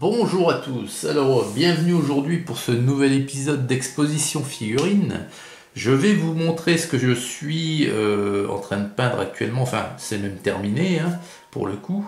Bonjour à tous, alors bienvenue aujourd'hui pour ce nouvel épisode d'Exposition Figurines. Je vais vous montrer ce que je suis en train de peindre actuellement, enfin c'est même terminé pour le coup.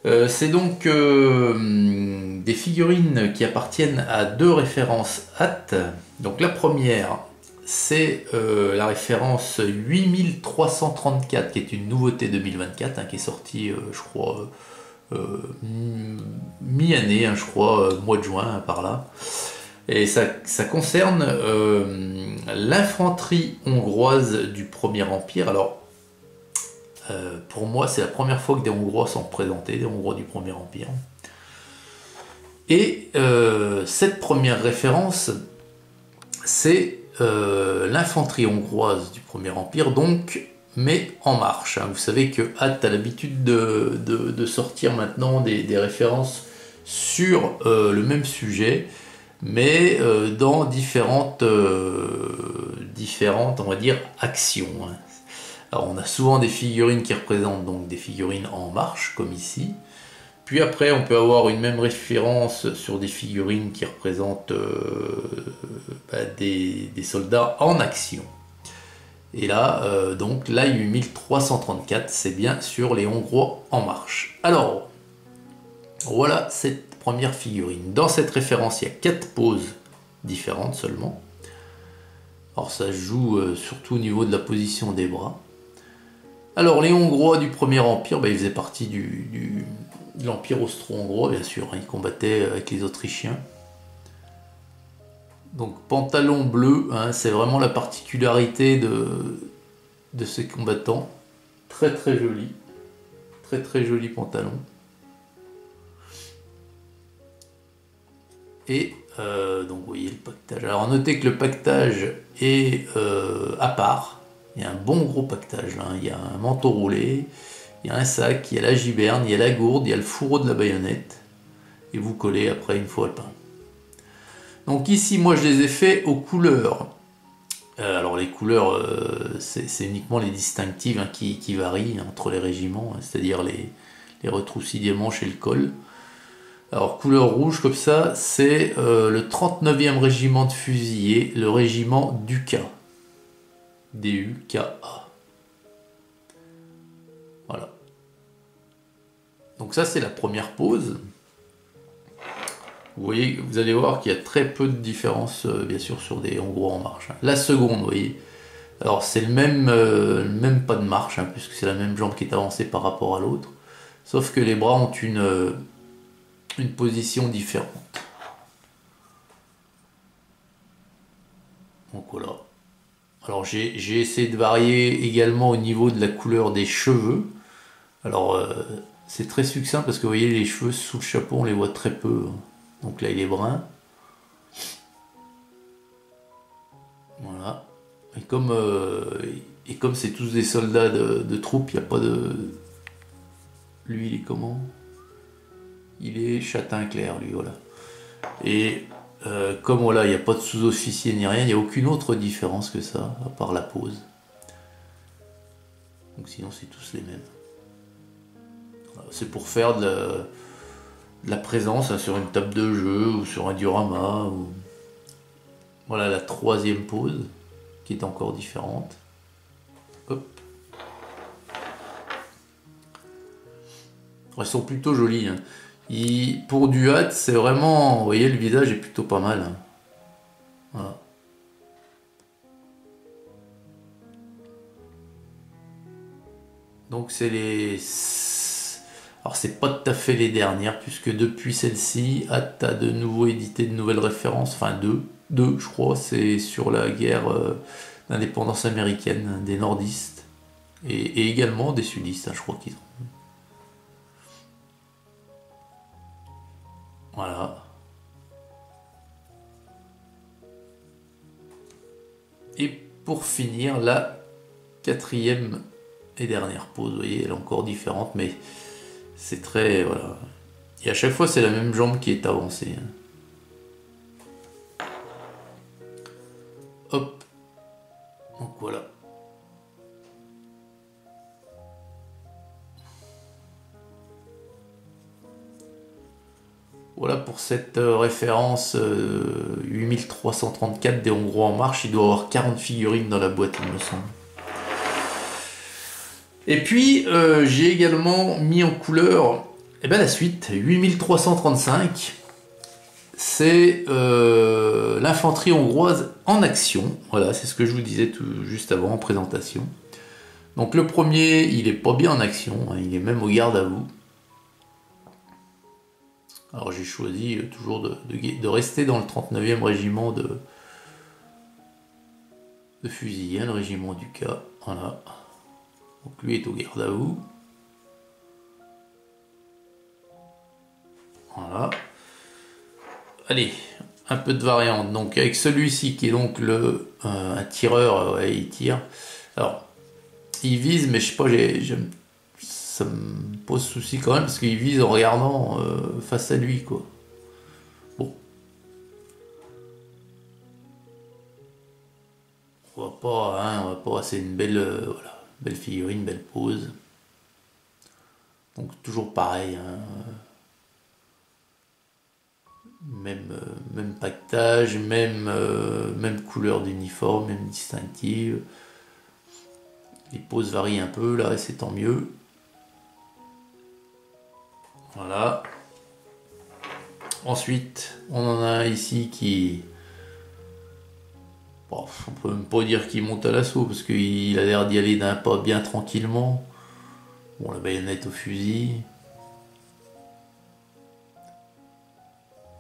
C'est donc des figurines qui appartiennent à deux références hâte. Donc la première c'est la référence 8334 qui est une nouveauté 2024 qui est sortie je crois mi-année, je crois, mois de juin, par là. Et ça concerne l'infanterie hongroise du Premier Empire. Alors, pour moi, c'est la première fois que des Hongrois sont représentés, des Hongrois du Premier Empire. Et cette première référence, c'est l'infanterie hongroise du Premier Empire, donc mais en marche. Vous savez que Hatt a l'habitude de sortir maintenant des références sur le même sujet, mais dans différentes, on va dire, actions. Alors on a souvent des figurines qui représentent donc des figurines en marche, comme ici. Puis après, on peut avoir une même référence sur des figurines qui représentent des soldats en action. Et là, donc, l'AI 1334, c'est bien sur les Hongrois en marche. Alors, voilà cette première figurine. Dans cette référence, il y a 4 poses différentes seulement. Alors, ça joue surtout au niveau de la position des bras. Alors, les Hongrois du Premier Empire, ils faisaient partie de l'Empire austro-hongrois, bien sûr. Ils combattaient avec les Autrichiens. Donc pantalon bleu, c'est vraiment la particularité de ces combattants. Très très joli. Très très joli pantalon. Et donc vous voyez le pactage. Alors notez que le pactage est à part. Il y a un bon gros pactage là. Il y a un manteau roulé, il y a un sac, il y a la giberne, il y a la gourde, il y a le fourreau de la baïonnette. Et vous collez après une fois le pain. Donc ici, moi, je les ai faits aux couleurs. Alors les couleurs, c'est uniquement les distinctives qui varient entre les régiments, c'est-à-dire les retroussis des manches et le col. Alors couleur rouge comme ça, c'est le 39e régiment de fusiliers, le régiment Duka. D-U-K-A. Voilà. Donc ça, c'est la première pose. Vous voyez, vous allez voir qu'il y a très peu de différence, bien sûr, sur des Hongrois en marche. La seconde, vous voyez, alors c'est le même pas de marche, puisque c'est la même jambe qui est avancée par rapport à l'autre, sauf que les bras ont une position différente. Donc voilà. Alors j'ai essayé de varier également au niveau de la couleur des cheveux. Alors c'est très succinct parce que vous voyez les cheveux sous le chapeau, on les voit très peu. Donc là il est brun. Voilà. Et comme c'est tous des soldats de troupes, il n'y a pas de... Lui, il est comment? Il est châtain clair, lui, voilà. Et comme voilà, il n'y a pas de sous-officier ni rien, il n'y a aucune autre différence que ça, à part la pose. Donc sinon, c'est tous les mêmes. Voilà, c'est pour faire de la présence sur une table de jeu ou sur un diorama. Ou... Voilà la troisième pose, qui est encore différente. Hop. Elles sont plutôt jolies. Pour du hâte, c'est vraiment... Vous voyez, le visage est plutôt pas mal. Voilà. Donc c'est les... Alors c'est pas tout à fait les dernières, puisque depuis celle-ci, Hâte a de nouveau édité de nouvelles références. Enfin deux je crois, c'est sur la guerre d'indépendance américaine, des nordistes. Et également des sudistes, je crois qu'ils ont. Voilà. Et pour finir, la quatrième et dernière pose, vous voyez, elle est encore différente, mais c'est très... Voilà. Et à chaque fois, c'est la même jambe qui est avancée. Hop. Donc voilà. Voilà pour cette référence 8334 des Hongrois en marche. Il doit y avoir 40 figurines dans la boîte, il me semble. Et puis, j'ai également mis en couleur la suite, 8335. C'est l'infanterie hongroise en action. Voilà, c'est ce que je vous disais juste avant en présentation. Donc le premier, il est pas bien en action, hein, il est même au garde à vous. Alors j'ai choisi toujours de rester dans le 39e régiment de fusiliers, le régiment du K. Voilà. Donc lui est au garde à vous. Voilà. Allez, un peu de variante. Donc avec celui-ci qui est donc un tireur, ouais, il tire. Alors, il vise, mais je sais pas, ça me pose souci quand même parce qu'il vise en regardant face à lui, quoi. Bon. On va pas, c'est une belle, voilà, belle figurine, belle pose. Donc toujours pareil, hein. Même pactage, même couleur d'uniforme, même distinctive. Les poses varient un peu là et c'est tant mieux. Voilà. Ensuite, on en a un ici qui... Bon, on peut même pas dire qu'il monte à l'assaut parce qu'il a l'air d'y aller d'un pas bien tranquillement. Bon, la baïonnette au fusil.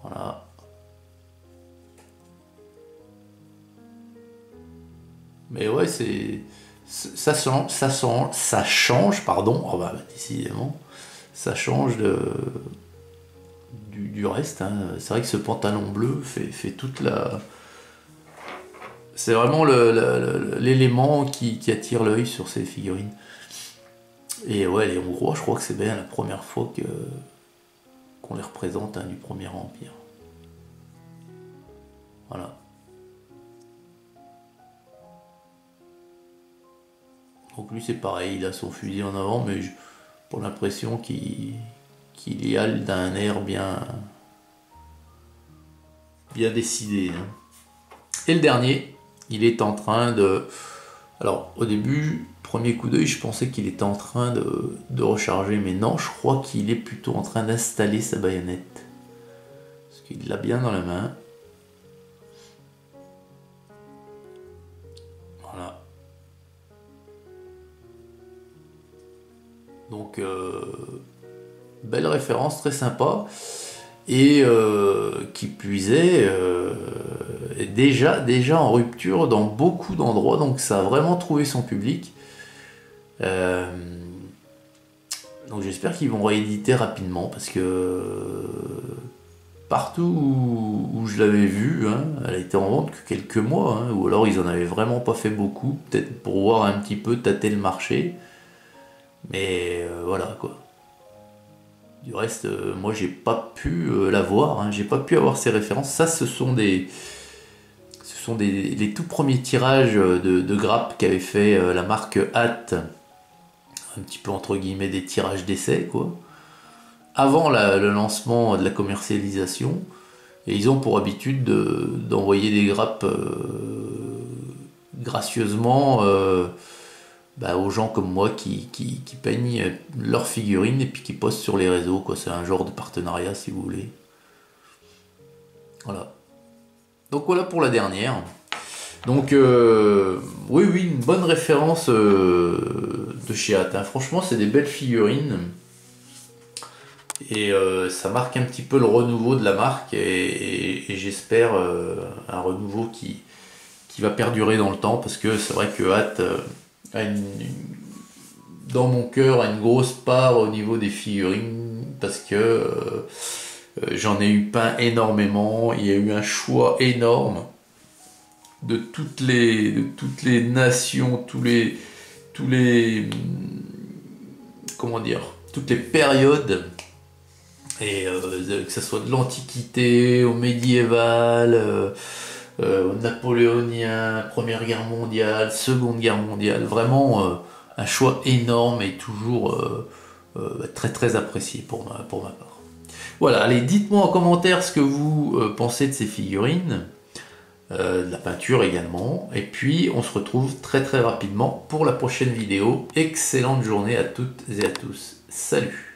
Voilà. Mais ouais, ça change, pardon. Oh bah, décidément, ça change du reste. Hein. C'est vrai que ce pantalon bleu fait toute la. C'est vraiment l'élément qui attire l'œil sur ces figurines. Et ouais, les Hongrois, je crois que c'est bien la première fois qu'on les représente, hein, du Premier Empire. Voilà. Donc lui c'est pareil, il a son fusil en avant, mais j'ai pas l'impression qu'il y a d'un air bien décidé. Hein. Et le dernier, il est en train de... Alors au début, premier coup d'œil, je pensais qu'il était en train de recharger, mais non, je crois qu'il est plutôt en train d'installer sa baïonnette. Parce qu'il l'a bien dans la main. Voilà. Donc, belle référence, très sympa. Et qui puisait, est déjà en rupture dans beaucoup d'endroits. Donc, ça a vraiment trouvé son public. Donc, j'espère qu'ils vont rééditer rapidement parce que partout où je l'avais vue, hein, elle a été en vente que quelques mois. Hein, ou alors, ils en avaient vraiment pas fait beaucoup. Peut-être pour voir un petit peu, tâter le marché. Mais voilà quoi. Du reste, moi j'ai pas pu la voir, hein, j'ai pas pu avoir ces références. Ça, ce sont les tout premiers tirages de grappes qu'avait fait la marque Hatt, un petit peu entre guillemets des tirages d'essai quoi. Avant le lancement de la commercialisation, et ils ont pour habitude d'envoyer des grappes gracieusement. Aux gens comme moi qui peignent leurs figurines et puis qui postent sur les réseaux, quoi. C'est un genre de partenariat si vous voulez. Voilà. Donc voilà pour la dernière. Donc oui, une bonne référence de chez Hatt. Hein. Franchement, c'est des belles figurines. Et ça marque un petit peu le renouveau de la marque et j'espère un renouveau qui va perdurer dans le temps parce que c'est vrai que Hatt dans mon cœur a une grosse part au niveau des figurines parce que j'en ai eu peint énormément, il y a eu un choix énorme de toutes les nations, tous les comment dire, toutes les périodes et que ce soit de l'Antiquité au médiéval, napoléonien, Première Guerre mondiale, Seconde Guerre mondiale, vraiment un choix énorme et toujours très très apprécié pour ma part. Voilà, allez, dites-moi en commentaire ce que vous pensez de ces figurines, de la peinture également, et puis on se retrouve très très rapidement pour la prochaine vidéo. Excellente journée à toutes et à tous. Salut!